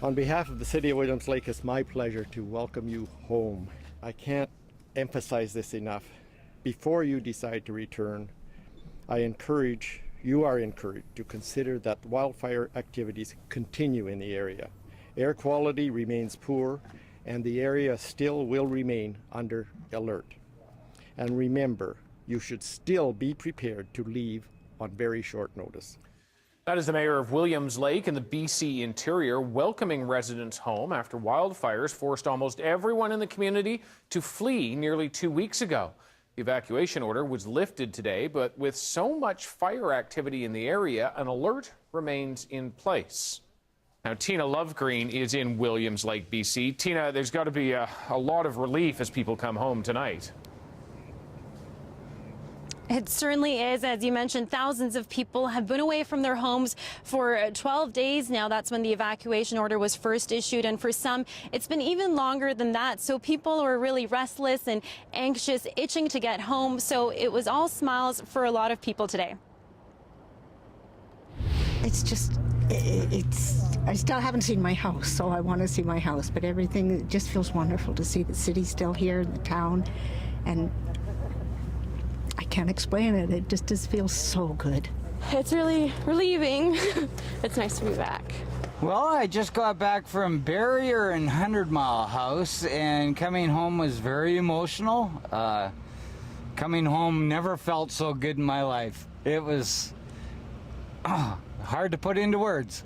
On behalf of the City of Williams Lake, it's my pleasure to welcome you home. I can't emphasize this enough. Before you decide to return, you are encouraged to consider that wildfire activities continue in the area. Air quality remains poor, and the area still will remain under alert. And remember, you should still be prepared to leave on very short notice. That is the mayor of Williams Lake in the BC interior welcoming residents home after wildfires forced almost everyone in the community to flee nearly 2 weeks ago. The evacuation order was lifted today, but with so much fire activity in the area, an alert remains in place. Now, Tina Lovegreen is in Williams Lake, BC. Tina, there's got to be a lot of relief as people come home tonight. It certainly is. As you mentioned, thousands of people have been away from their homes for 12 days now. That's when the evacuation order was first issued. And for some, it's been even longer than that. So people are really restless and anxious, itching to get home. So it was all smiles for a lot of people today. It's just, I still haven't seen my house, so I want to see my house. But everything, it just feels wonderful to see the city still here, the town, and I can't explain it. It just feels so good. It's really relieving. It's nice to be back. Well, I just got back from Barrier and 100 Mile House, and coming home was very emotional. Coming home never felt so good in my life. It was hard to put into words.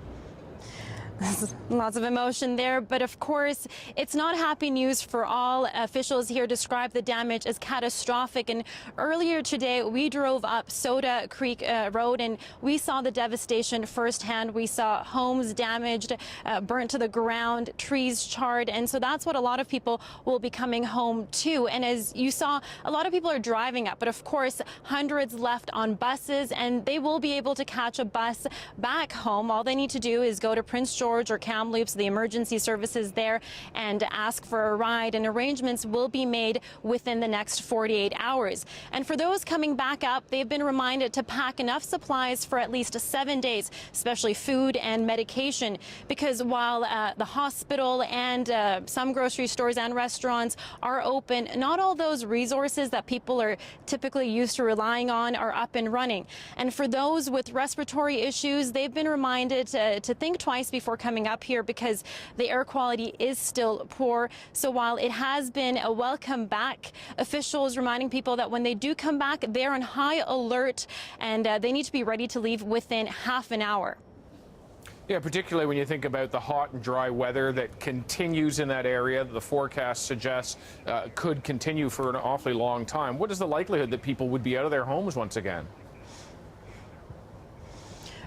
Lots of emotion there, but of course, it's not happy news for all. Officials here describe the damage as catastrophic. And earlier today, we drove up Soda Creek Road and we saw the devastation firsthand. We saw homes damaged, burnt to the ground, trees charred. And so that's what a lot of people will be coming home to. And as you saw, a lot of people are driving up, but of course, hundreds left on buses, and they will be able to catch a bus back home. All they need to do is go to Prince George or Kamloops, the emergency services there, and ask for a ride, and arrangements will be made within the next 48 hours. And for those coming back up, they've been reminded to pack enough supplies for at least 7 days, especially food and medication, because while the hospital and some grocery stores and restaurants are open, not all those resources that people are typically used to relying on are up and running. And for those with respiratory issues, they've been reminded to think twice before coming up here, because the air quality is still poor. So while it has been a welcome back, officials reminding people that when they do come back, they're on high alert and they need to be ready to leave within half an hour. Yeah, particularly when you think about the hot and dry weather that continues in that area, the forecast suggests could continue for an awfully long time. What is the likelihood that people would be out of their homes once again?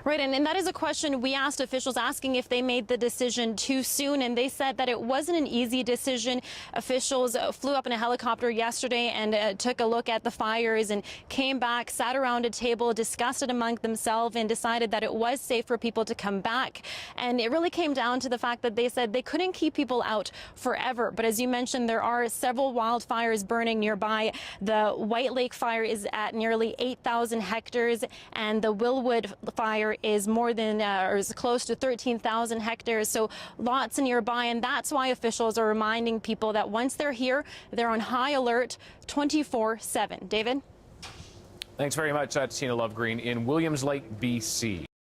Right, and that is a question we asked officials, asking if they made the decision too soon, and they said that it wasn't an easy decision. Officials flew up in a helicopter yesterday and took a look at the fires and came back, sat around a table, discussed it among themselves, and decided that it was safe for people to come back. And it really came down to the fact that they said they couldn't keep people out forever. But as you mentioned, there are several wildfires burning nearby. The White Lake fire is at nearly 8,000 hectares, and the Willwood fire is more than or is close to 13,000 hectares, so lots nearby. And that's why officials are reminding people that once they're here, they're on high alert 24/7. David? Thanks very much. That's Tina Lovegreen in Williams Lake, BC.